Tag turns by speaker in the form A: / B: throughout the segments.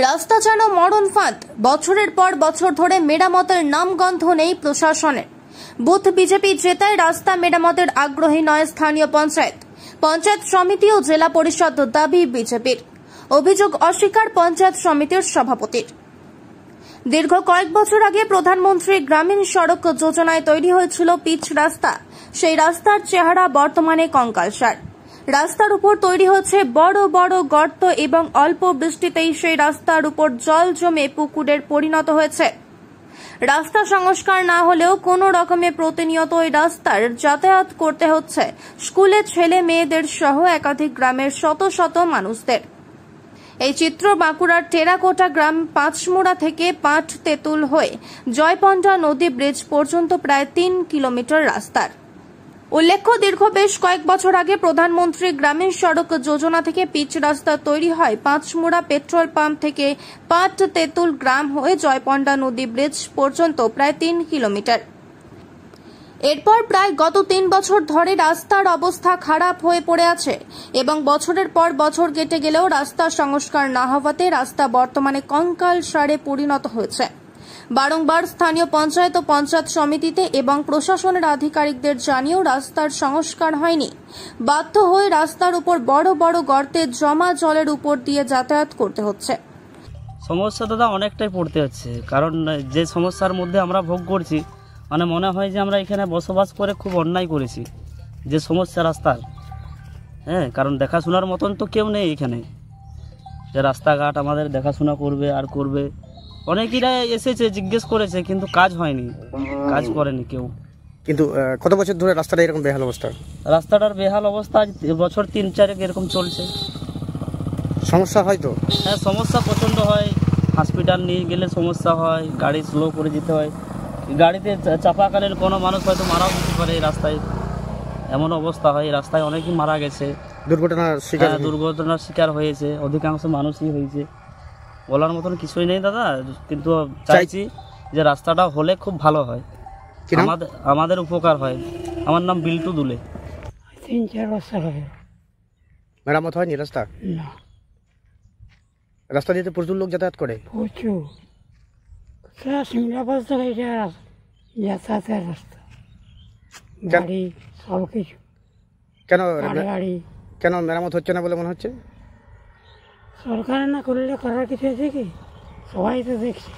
A: রাস্তা যেন মরণ ফাঁদ। বছরের পর বছর ধরে মেরামতের নামগন্ধ নেই প্রশাসনের। বুথ বিজেপি জেতায় রাস্তা মেরামতের আগ্রহী নয় স্থানীয় পঞ্চায়েত সমিতি ও জেলা পরিষদ। দাবি বিজেপির, অভিযোগ অস্বীকার পঞ্চায়েত সমিতির সভাপতির। দীর্ঘ কয়েক বছর আগে প্রধানমন্ত্রী গ্রামীণ সড়ক যোজনায় তৈরি হয়েছিল পিচ রাস্তা। সেই রাস্তার চেহারা বর্তমানে কঙ্কালসার। রাস্তার উপর তৈরি হচ্ছে বড় বড় গর্ত এবং অল্প বৃষ্টিতেই সেই রাস্তার উপর জল জমে পুকুরের পরিণত হয়েছে। রাস্তা সংস্কার না হলেও কোনো রকমে প্রতিনিয়ত ওই রাস্তার যাতায়াত করতে হচ্ছে স্কুলে ছেলে মেয়েদের সহ একাধিক গ্রামের শত শত মানুষদের। এই চিত্র বাঁকুড়ার টেরাকোটা গ্রাম পাঁচমুড়া থেকে পাট তেঁতুল হয়ে জয়পন্ডা নদী ব্রিজ পর্যন্ত প্রায় ৩ কিলোমিটার রাস্তার। উল্লেখ্য, দীর্ঘ বেশ কয়েক বছর আগে প্রধানমন্ত্রী গ্রামীণ সড়ক যোজনা থেকে পিচ রাস্তা তৈরি হয় পাঁচমুড়া পেট্রোল পাম্প থেকে পাট তেঁতুল গ্রাম হয়ে জয়পন্ডা নদী ব্রিজ পর্যন্ত প্রায় ৩ কিলোমিটার। এরপর প্রায় গত ৩ বছর ধরে রাস্তার অবস্থা খারাপ হয়ে পড়ে আছে এবং বছরের পর বছর কেটে গেলেও রাস্তা সংস্কার না হওয়াতে রাস্তা বর্তমানে কঙ্কালসারে পরিণত হয়েছে। বারংবার স্থানীয় পঞ্চায়েত ও পঞ্চায়েত সমিতিতে এবং প্রশাসনের আধিকারিকদের জানিয়েও রাস্তার সংস্কার হয়নি। বাধ্য হয়ে রাস্তার উপর বড় বড় গর্তে জমা জলের উপর দিয়ে যাতায়াত করতে হচ্ছে।
B: সমস্যা দাদা অনেকটাই পড়তে হচ্ছে, কারণ যে সমস্যার মধ্যে আমরা ভোগ করছি, মানে মনে হয় যে আমরা এখানে বসবাস করে খুব অন্যায় করেছি। যে সমস্যা রাস্তার, কারণ দেখাশোনার মতন তো কেউ নেই এখানে, যে রাস্তাঘাট আমাদের দেখাশোনা করবে আর করবে। অনেকেরা এসেছে, জিজ্ঞেস করেছে, কিন্তু কাজ হয়নি, কাজ করেনি কেউ।
C: কিন্তু কত বছর ধরে রাস্তাটা এরকম বেহাল অবস্থা?
B: রাস্তাটার বেহাল অবস্থা বছর ৩-৪ এরকম চলছে।
C: সমস্যা হয় তো?
B: হ্যাঁ, সমস্যা প্রচণ্ড হয়। হসপিটাল নিয়ে গেলে সমস্যা হয়, গাড়ি স্লো করে যেতে হয়। গাড়িতে চাপাকালীন কোনো মানুষ হয়তো মারাও যেতে পারে এই রাস্তায়, এমন অবস্থা হয়। রাস্তায় অনেকেই মারা গেছে, দুর্ঘটনার শিকার হয়েছে, অধিকাংশ মানুষই হয়েছে। বলার মতন কিছুই নেই দাদা, কিন্তু চাইছি যে রাস্তাটা হলে খুব ভালো হয়, আমাদের উপকার হয়। আমার নাম বিল্টু দুলে।
D: ৩-৪ বছর হবে
C: মেরামত হয়নি রাস্তা?
D: না।
C: রাস্তা দিয়ে প্রচুর লোক যাতায়াত করে,
D: প্রচুর। সিমলা থেকে এটা যাতায়াতের রাস্তা, গাড়ি সব কিছু।
C: কেন মেরামত হচ্ছে না বলে মনে হচ্ছে?
D: সরকার না করলে করার কিছু আছে কি? সবাই তো দেখছে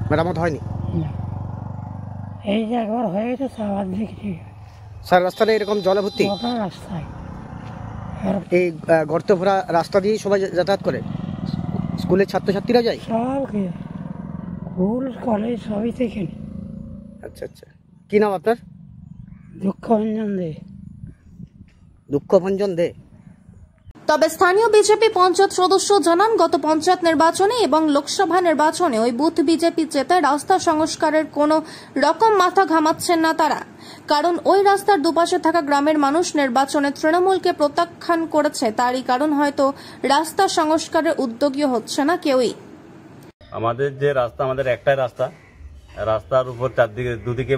C: মেরামত হয়নি।
D: এই যে একবার হয়ে গেছে, আবার দেখছি
C: স্যার রাস্তাটা এরকম জলে ভর্তি
D: রাস্তায়।
C: এই গর্ত ভরা রাস্তা দিয়ে সবাই যাতায়াত করে, স্কুলের ছাত্রছাত্রীরা যায়
D: সব, স্কুল কলেজ সবই থেকে।
C: আচ্ছা আচ্ছা, কি নাম আপনার? দুঃখভঞ্জন দে।
A: তবে স্থানীয় বিজেপি পঞ্চায়েত সদস্য জানান, গত পঞ্চায়েত নির্বাচনে এবং লোকসভা নির্বাচনে ওই বুথ বিজেপি জেতায় রাস্তা সংস্কারের কোনো রকম মাথা ঘামাচ্ছেন না তারা। কারণ ওই রাস্তার দুপাশে থাকা গ্রামের মানুষ নির্বাচনে তৃণমূলকে প্রত্যাখ্যান করেছে। তারই কারণ হয়তো রাস্তা সংস্কারের উদ্যোগী হচ্ছে না কেউই।
E: আমাদের যে রাস্তা, আমাদের একটাই রাস্তা, রাস্তার উপর চারদিকে দুদিকে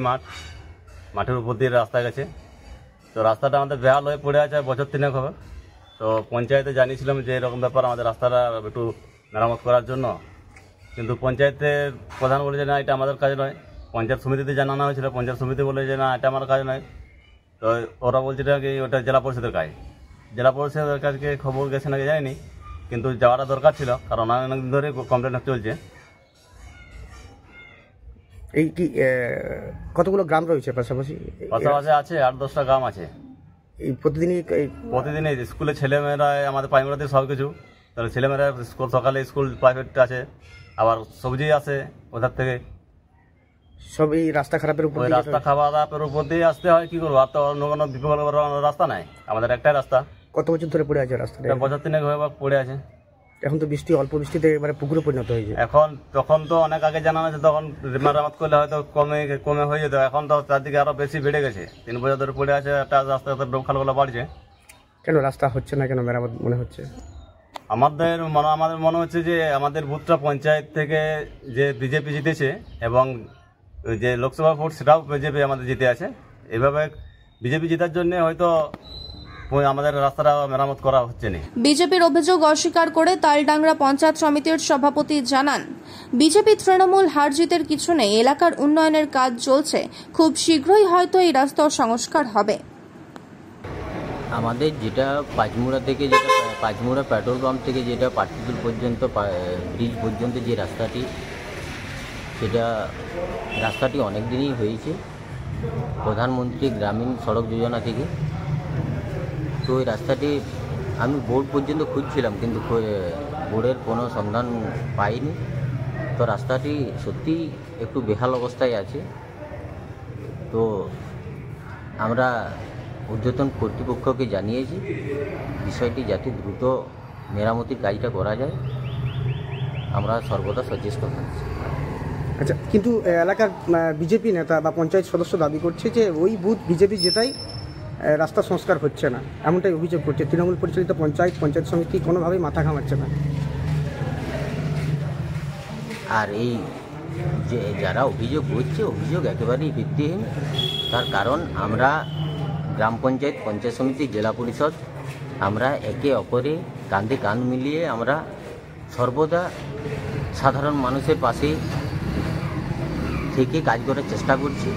E: মাঠের উপর দিয়ে রাস্তা গেছে। তো রাস্তাটা আমাদের বেহাল হয়ে পড়ে আছে বছর 3 হবে। তো পঞ্চায়েতে জানিয়েছিলাম যে এরকম ব্যাপার, আমাদের রাস্তাটা একটু মেরামত করার জন্য, কিন্তু পঞ্চায়েতের প্রধান বলে যে না, এটা আমাদের কাজ নয়। পঞ্চায়েত সমিতিতে জানানো হয়েছিল, পঞ্চায়েত সমিতি বলে যে না, এটা আমার কাজ নয়। তো ওরা বলছে কি ওটা জেলা পরিষদের কাজ। জেলা পরিষদের কাজকে খবর গেছে নাকি যায়নি, কিন্তু যাওয়াটা দরকার ছিল, কারণ অনেকদিন ধরে কমপ্লেন চলছে।
C: এই কি কতগুলো গ্রাম রয়েছে পাশাপাশি?
E: আছে 8-10টা গ্রাম আছে।
C: এই প্রতিদিনই
E: স্কুলে ছেলেমেয়েরা, আমাদের প্রাইমারিতে সব কিছু, তাহলে ছেলেমেয়েরা স্কুল, সকালে স্কুল প্রাইভেট আছে, আবার সবজি আসে ওধার থেকে।
C: সব এই রাস্তা খারাপের উপর,
E: রাস্তা খারাপের উপর দিয়ে আসতে হয়। কি করবো, আর তো অন্য কোনো বিকল্প রাস্তা নাই, আমাদের একটাই রাস্তা।
C: কত বছর ধরে পড়ে আছে রাস্তাটা?
E: বছর 3 হয়ে পড়ে আছে।
C: এখন তো অল্প বৃষ্টিতে এবারে পুকুরে পরিণত হয়েছে।
E: তখন তো অনেক আগে জানানো আছে, তখন মেরামত করলে হয়তো কমে হয়ে যেত। এখন তো চারদিকে আরো বেশি বেড়ে গেছে। 3 বছর ধরে পড়ে আছে, একটা রাস্তা ডোবখালগুলো বাড়ছে।
C: কেন রাস্তা হচ্ছে না, কেন মেরামত মনে হচ্ছে?
E: আমাদের মনে হচ্ছে যে আমাদের বুথটা পঞ্চায়েত থেকে যে বিজেপি জিতেছে, এবং যে লোকসভা ভোট সেটাও বিজেপি আমাদের জিতে আছে। এভাবে বিজেপি জেতার জন্য হয়তো আমাদের রাস্তাটা মেরামত করা হচ্ছে না।
A: বিজেপির অভিযোগ অস্বীকার করে তালডাংরা পঞ্চায়েত সমিতির সভাপতি জানান, বিজেপি তৃণমূল হার জিতের কিছু নেই, এলাকার উন্নয়নের কাজ চলছে, খুব শীঘ্রই হয়তো এই রাস্তার সংস্কার হবে।
F: আমাদের যেটা পাঁচমুড়া পেট্রোল পাম্প থেকে যেটা পাটপুকুর পর্যন্ত ব্রিজ পর্যন্ত যে রাস্তাটি, রাস্তাটি অনেক দিনই হয়েছে প্রধানমন্ত্রী গ্রামীণ সড়ক যোজনা থেকে। তো এই রাস্তাটি আমি বোর্ড পর্যন্ত খুঁজছিলাম, কিন্তু বোর্ডের কোনো সন্ধান পাইনি। তো রাস্তাটি সত্যি একটু বেহাল অবস্থায় আছে। তো আমরা ঊর্ধ্বতন কর্তৃপক্ষকে জানিয়েছি বিষয়টি যাতে দ্রুত মেরামতির কাজটা করা যায়, আমরা সর্বদা সচেষ্ট থাকছি।
C: আচ্ছা, কিন্তু এলাকার বিজেপি নেতা বা পঞ্চায়েত সদস্য দাবি করছে যে ওই বুথ বিজেপি যেটাই রাস্তা সংস্কার হচ্ছে না, এমনটাই অভিযোগ করছে। তৃণমূল পরিচালিত পঞ্চায়েত সমিতি কোনোভাবেই মাথা ঘামাচ্ছে না।
F: আর এই যে যারা অভিযোগ করছে, অভিযোগ একেবারেই ভিত্তিহীন। তার কারণ আমরা গ্রাম পঞ্চায়েত, পঞ্চায়েত সমিতি, জেলা পরিষদ, আমরা একে অপরে কাঁধে কাঁধ মিলিয়ে আমরা সর্বদা সাধারণ মানুষের পাশে থেকে কাজ করার চেষ্টা করছি।